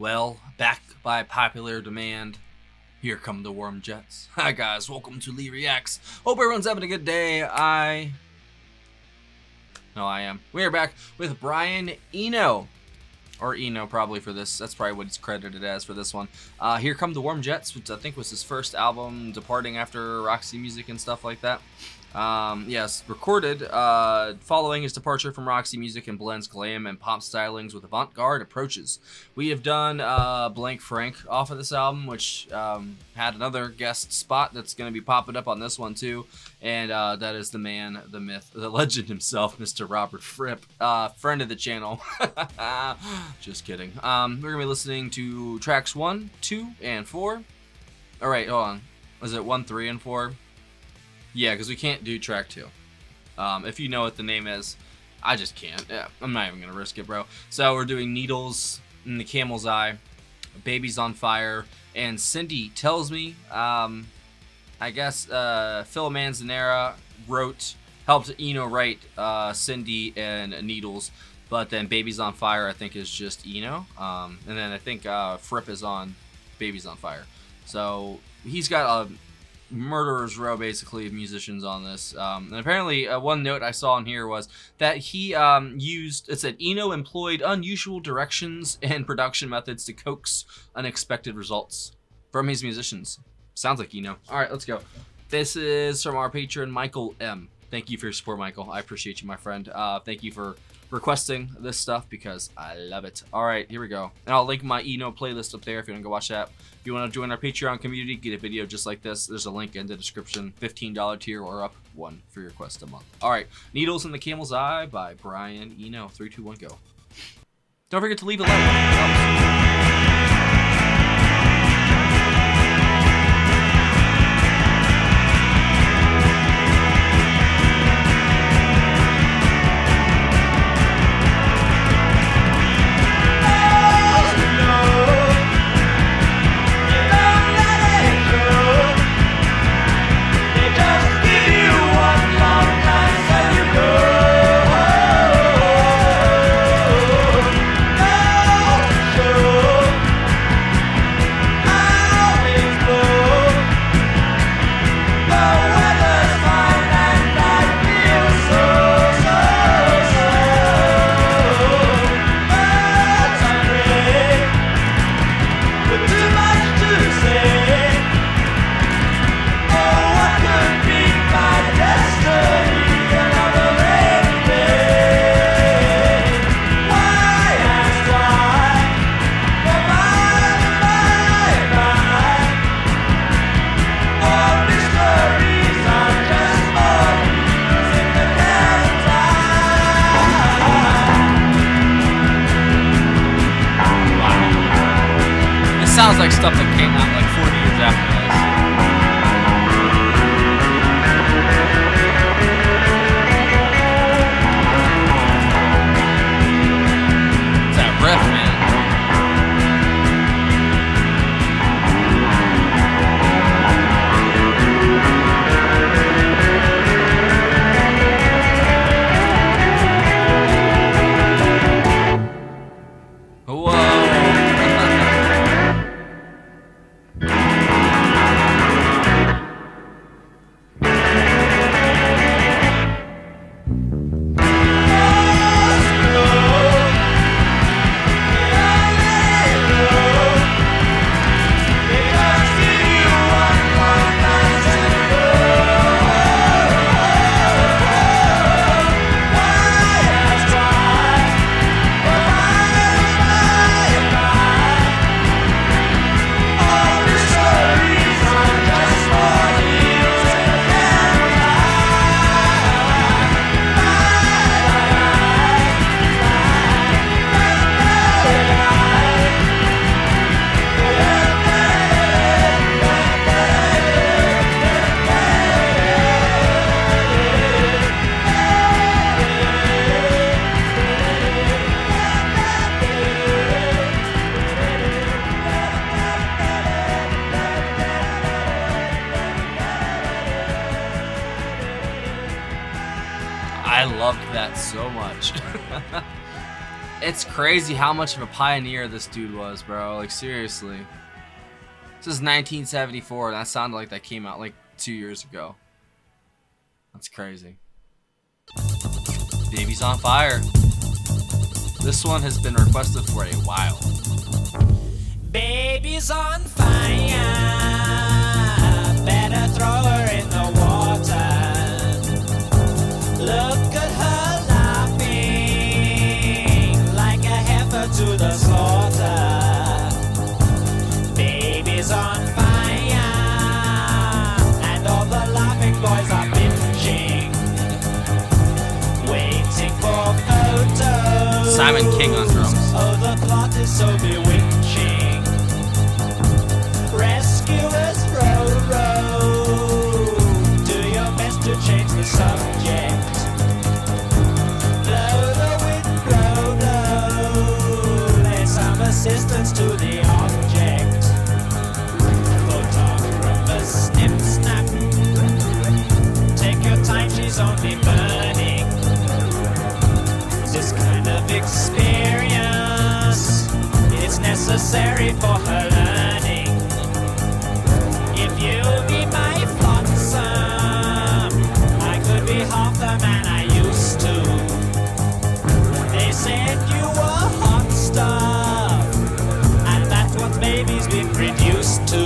Well, back by popular demand, here come the Warm Jets. Hi guys, welcome to Lee Reacts. Hope everyone's having a good day. I am. We are back with Brian Eno. Or Eno probably for this. That's probably what he's credited as for this one. Here Come the Warm Jets, which I think was his first album, departing after Roxy Music and stuff like that. Yes, recorded following his departure from Roxy Music and blends glam and pop stylings with avant-garde approaches. We have done Blank Frank off of this album, which had another guest spot that's going to be popping up on this one too, and that is the man, the myth, the legend himself, Mr. Robert Fripp, friend of the channel. Just kidding. We're going to be listening to tracks 1, 2, and 4. Alright, hold on. Was it 1, 3, and 4? Yeah, because we can't do track 2. If you know what the name is, I just can't. Yeah, I'm not even going to risk it, bro. So we're doing Needles in the Camel's Eye, Baby's on Fire, and Cindy Tells Me. I guess Phil Manzanera helped Eno write Cindy and Needles, but then Baby's on Fire I think is just Eno. And then I think Fripp is on Baby's on Fire. So he's got a murderer's row basically of musicians on this, and apparently one note I saw in here was that he it said Eno employed unusual directions and production methods to coax unexpected results from his musicians. Sounds like Eno. All right, let's go. This is from our patron Michael M. Thank you for your support, Michael. I appreciate you, my friend. Thank you for requesting this stuff because I love it. All right, here we go. And I'll link my Eno playlist up there if you want to go watch that. If you want to join our Patreon community, get a video just like this. There's a link in the description. $15 tier or up, one for your request a month. All right, Needles in the Camel's Eye by Brian Eno. 3, 2, 1, go. Don't forget to leave a like. Sounds like stuff that came out like 40 years after this. It's that riff, man. I loved that so much. It's crazy how much of a pioneer this dude was, bro. Like, seriously. This is 1974. That sounded like that came out like 2 years ago. That's crazy. Baby's on Fire. This one has been requested for a while. Baby's on fire. Better throw her in the water. Look at her laughing like a heifer to the slaughter. Baby's on fire, and all the laughing boys are binging, waiting for photos. Simon King on drums. Oh, the plot is so bewitching. Rescuers row, row. Do your best to change the subject. Blow the wind, blow, blow. Lend some assistance to the object. Photographer snip, snap. Take your time, she's only burning. This kind of experience is necessary for her learning. If you be my flotsam, I could be half the man I used to. They said you were hot stuff, and that's what babies been reduced to.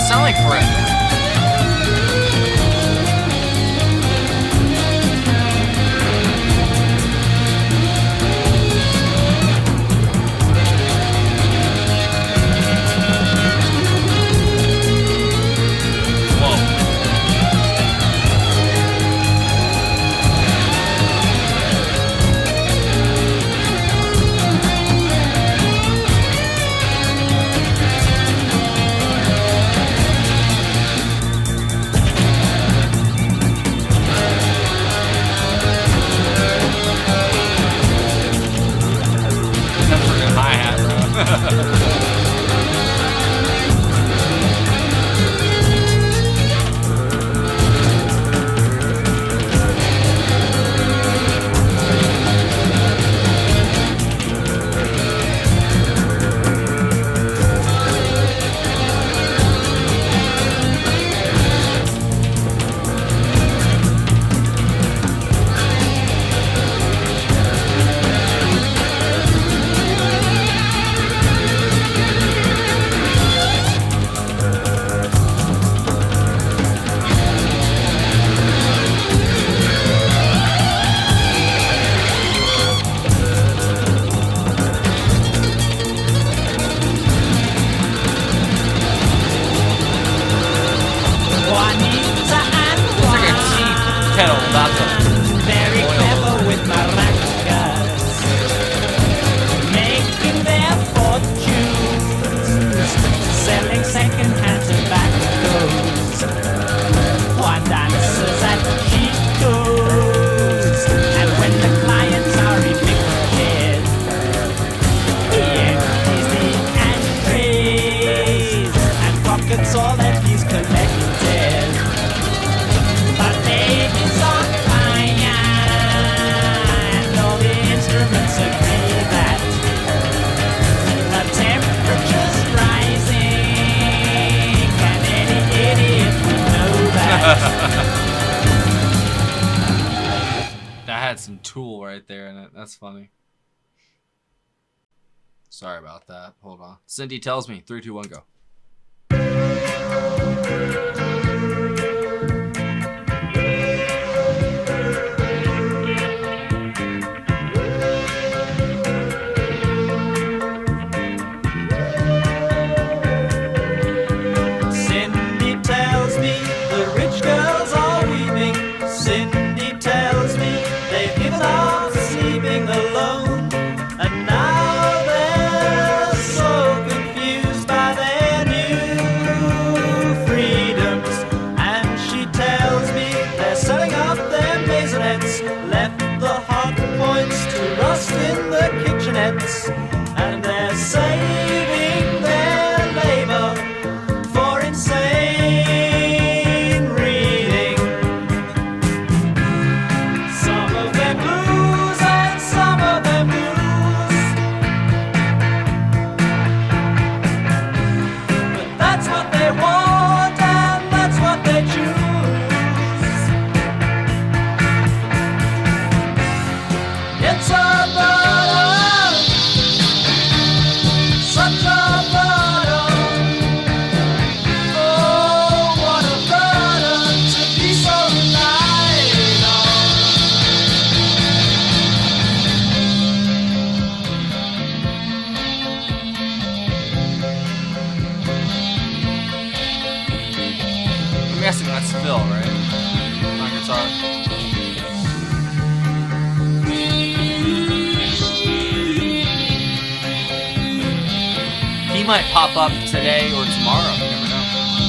Sound like Fripp. tool right there in it. That's funny. Sorry about that. Hold on. Cindy tells me. 3, 2, 1, go. Cindy tells me the rich girls are weeping. Cindy tells me they've given up sleeping alone. And now they're so confused by their new freedoms. And she tells me they're setting up their maisonettes, left the hot points to rust in the kitchenettes. And they're saving their labor for insane reading. Some of them blues and some of them blues, but that's what they want and that's what they choose. It's a burden, such a burden. Oh, what a burden to be so relied on. I'm guessing that's Phil, right? On guitar. He might pop up today or tomorrow. You never know.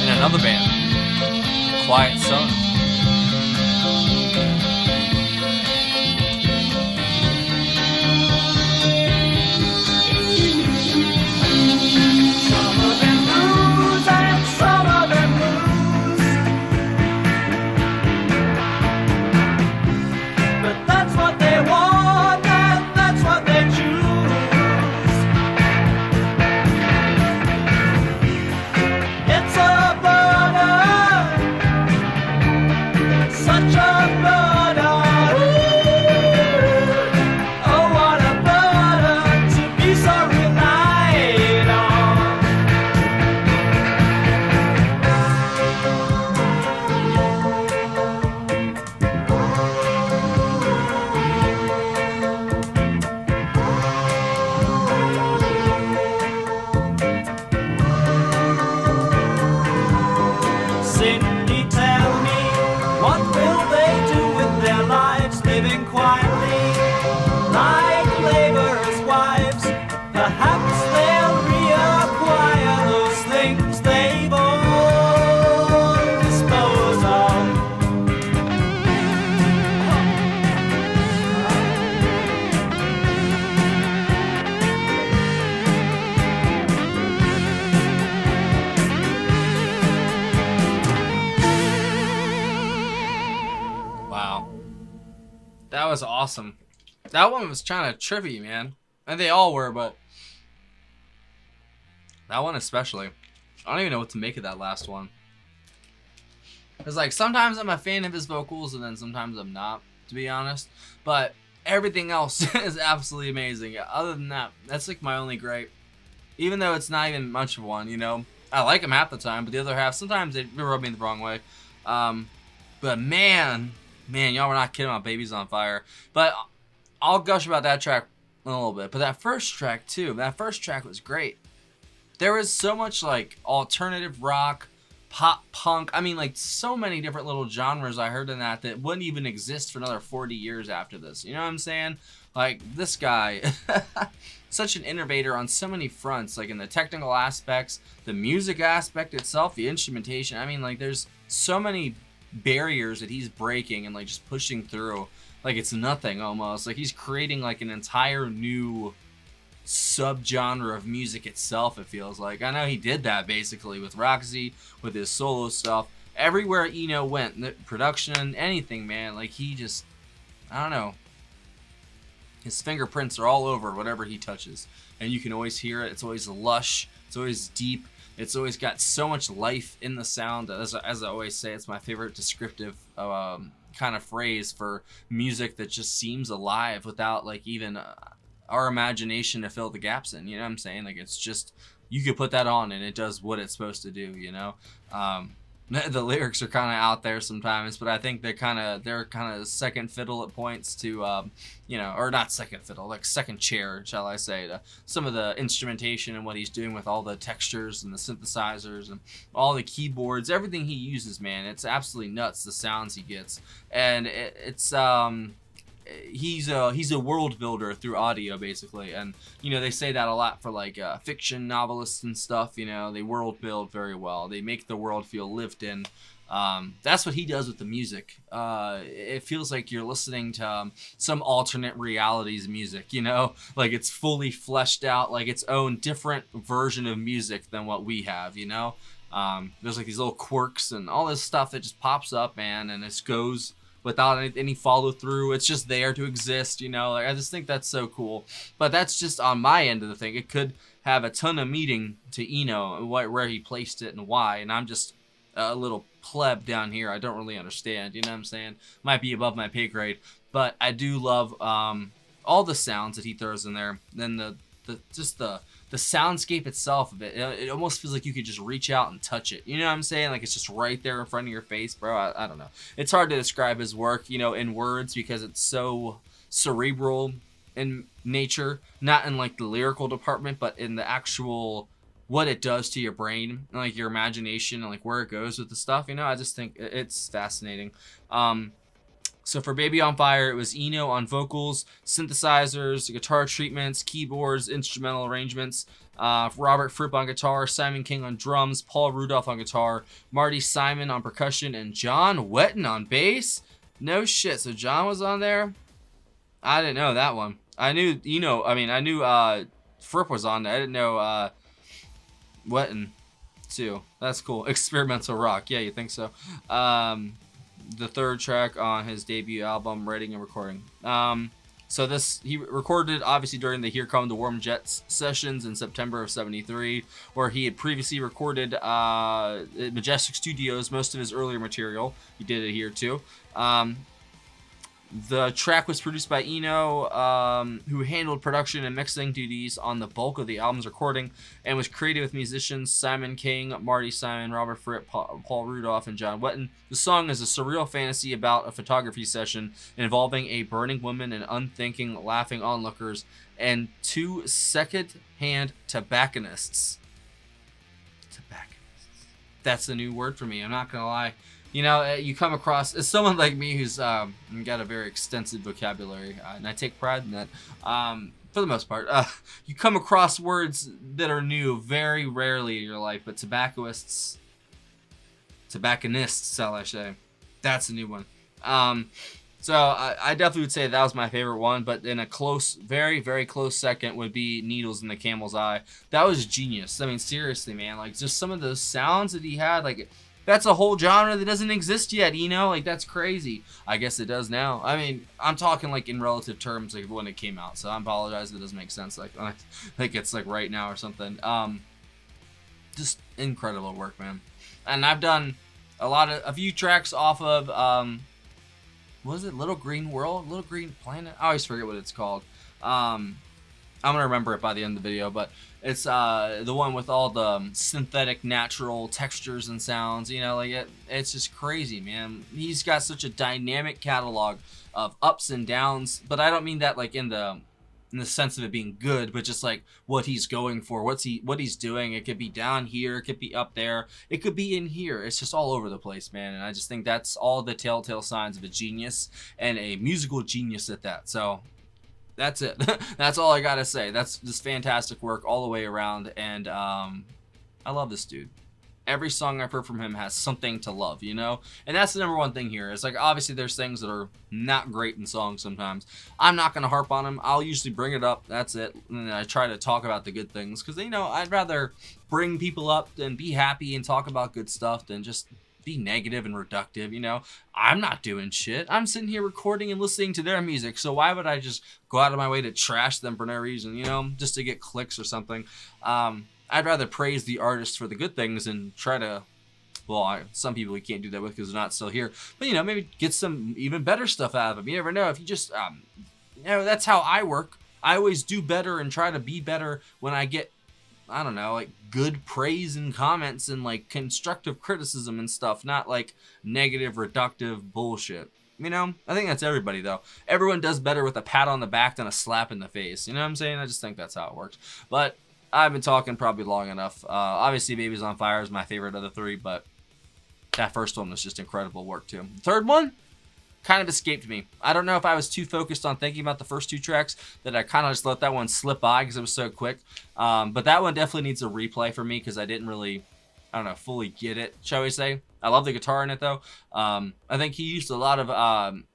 In another band. Quiet Sun. Some of them blues and some of them blues, but that's what they want and that's what they choose. It's a burden, such a burden. Oh, what a burden to be so relied on. Cindy, tell me, what will they do with their lives, living quietly like laborers' wives? Perhaps they'll reacquire those things they've all disposed of. Wow. That was awesome. That one was kind of trippy, man. And they all were, but that one especially. I don't even know what to make of that last one. It's like sometimes I'm a fan of his vocals and then sometimes I'm not, to be honest. But everything else is absolutely amazing. Other than that, that's like my only gripe. Even though it's not even much of one, you know. I like him half the time, but the other half, sometimes they rub me the wrong way. But man, y'all were not kidding about Babies on Fire. But I'll gush about that track a little bit. But that first track, too. That first track was great. There was so much, like, alternative rock, pop punk. I mean, like, so many different little genres I heard in that wouldn't even exist for another 40 years after this. You know what I'm saying? Like, this guy, such an innovator on so many fronts. Like, in the technical aspects, the music aspect itself, the instrumentation. I mean, like, there's so many barriers that he's breaking and, like, just pushing through. Like, it's nothing, almost. Like, he's creating, like, an entire new subgenre of music itself, it feels like. I know he did that basically with Roxy, with his solo stuff. Everywhere Eno went, the production, anything, man, like he just, I don't know. His fingerprints are all over whatever he touches. And you can always hear it. It's always lush. It's always deep. It's always got so much life in the sound. As I always say, it's my favorite descriptive kind of phrase for music that just seems alive without like even our imagination to fill the gaps in. You know what I'm saying? Like it's just, you could put that on and it does what it's supposed to do, you know? The lyrics are kind of out there sometimes, but I think they're kind of second fiddle at points to, you know, or not second fiddle, like second chair, shall I say, to some of the instrumentation and what he's doing with all the textures and the synthesizers and all the keyboards, everything he uses, man. It's absolutely nuts, the sounds he gets. And he's a world builder through audio, basically. And you know, they say that a lot for like fiction novelists and stuff. You know, they world build very well, they make the world feel lived in. That's what he does with the music. It feels like you're listening to some alternate realities music, you know, like it's fully fleshed out, like its own different version of music than what we have, you know. There's like these little quirks and all this stuff that just pops up, man, and it goes without any follow through. It's just there to exist, you know. Like I just think that's so cool. But that's just on my end of the thing. It could have a ton of meaning to Eno, where he placed it and why. And I'm just a little pleb down here. I don't really understand. You know what I'm saying? Might be above my pay grade, but I do love all the sounds that he throws in there. Then the soundscape itself of it, it almost feels like you could just reach out and touch it. You know what I'm saying? Like it's just right there in front of your face, bro. I don't know. It's hard to describe his work, you know, in words because it's so cerebral in nature, not in like the lyrical department, but in the actual what it does to your brain and like your imagination and like where it goes with the stuff. You know, I just think it's fascinating. So for Baby on Fire, it was Eno on vocals, synthesizers, guitar treatments, keyboards, instrumental arrangements, Robert Fripp on guitar, Simon King on drums, Paul Rudolph on guitar, Marty Simon on percussion, and John Wetton on bass. No shit, so John was on there? I didn't know that one. I knew Fripp was on there. I didn't know Wetton too. That's cool. Experimental rock. Yeah, you think so? The third track on his debut album, Writing and Recording. So this, he recorded obviously during the Here Come the Warm Jets sessions in September of '73, where he had previously recorded at Majestic Studios most of his earlier material. He did it here too. The track was produced by Eno, who handled production and mixing duties on the bulk of the album's recording, and was created with musicians Simon King, Marty Simon, Robert Fripp, Paul Rudolph, and John Wetton. The song is a surreal fantasy about a photography session involving a burning woman and unthinking, laughing onlookers, and two second-hand tobacconists. That's a new word for me, I'm not gonna lie. You know, you come across, as someone like me who's got a very extensive vocabulary, and I take pride in that, for the most part, you come across words that are new very rarely in your life, but tobacconists, shall I say, that's a new one. So I definitely would say that was my favorite one, but in a close, very, very close second would be Needles in the Camel's Eye. That was genius. I mean, seriously, man, like just some of those sounds that he had, like, that's a whole genre that doesn't exist yet, you know? Like, that's crazy. I guess it does now. I mean, I'm talking, like, in relative terms, like, when it came out. So I apologize if it doesn't make sense. Like, it's, like, right now or something. Just incredible work, man. And I've done a few tracks off of, what was it? Little Green World? Little Green Planet? I always forget what it's called. I'm going to remember it by the end of the video, but it's the one with all the synthetic natural textures and sounds, you know, like it's just crazy, man. He's got such a dynamic catalog of ups and downs, but I don't mean that like in the sense of it being good, but just like what he's going for, what he's doing. It could be down here, it could be up there, it could be in here. It's just all over the place, man. And I just think that's all the telltale signs of a genius, and a musical genius at that. So that's it. That's all I gotta say. That's just fantastic work all the way around, and I love this dude. Every song I've heard from him has something to love, you know? And that's the number one thing here. It's like, obviously there's things that are not great in songs sometimes. I'm not gonna harp on them. I'll usually bring it up, that's it. And I try to talk about the good things, because, you know, I'd rather bring people up and be happy and talk about good stuff than just be negative and reductive, you know? I'm not doing shit. I'm sitting here recording and listening to their music, so why would I just go out of my way to trash them for no reason, you know? Just to get clicks or something. I'd rather praise the artist for the good things and try to Well, some people we can't do that with because they're not still here. But, you know, maybe get some even better stuff out of them. You never know. If you just, you know, that's how I work. I always do better and try to be better when I get, I don't know, like good praise and comments and like constructive criticism and stuff, not like negative, reductive bullshit. You know, I think that's everybody though. Everyone does better with a pat on the back than a slap in the face. You know what I'm saying? I just think that's how it works. But I've been talking probably long enough. Obviously, Babies on Fire is my favorite of the three, but that first one was just incredible work too. The third one kind of escaped me. I don't know if I was too focused on thinking about the first two tracks that I kind of just let that one slip by because it was so quick. But that one definitely needs a replay for me because I didn't really, I don't know, fully get it, shall we say. I love the guitar in it though. I think he used a lot of,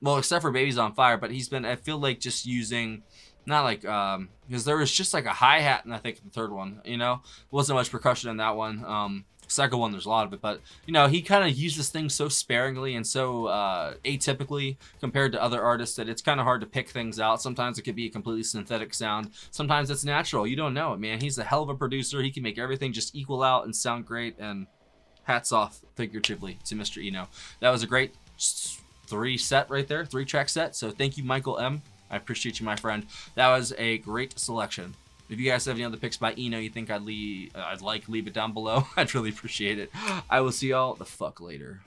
well, except for Babies on Fire, but he's been, I feel like just using, not like, because there was just like a hi-hat in, I think, the third one, you know? Wasn't much percussion in that one. Second one, there's a lot of it, but you know, he kind of uses things so sparingly and so atypically compared to other artists that it's kind of hard to pick things out. Sometimes it could be a completely synthetic sound. Sometimes it's natural. You don't know it, man. He's a hell of a producer. He can make everything just equal out and sound great. And hats off, figuratively, to Mr. Eno. That was a great three track set. So thank you, Michael M. I appreciate you, my friend. That was a great selection. If you guys have any other picks by Eno you think I'd leave it down below. I'd really appreciate it. I will see y'all the fuck later.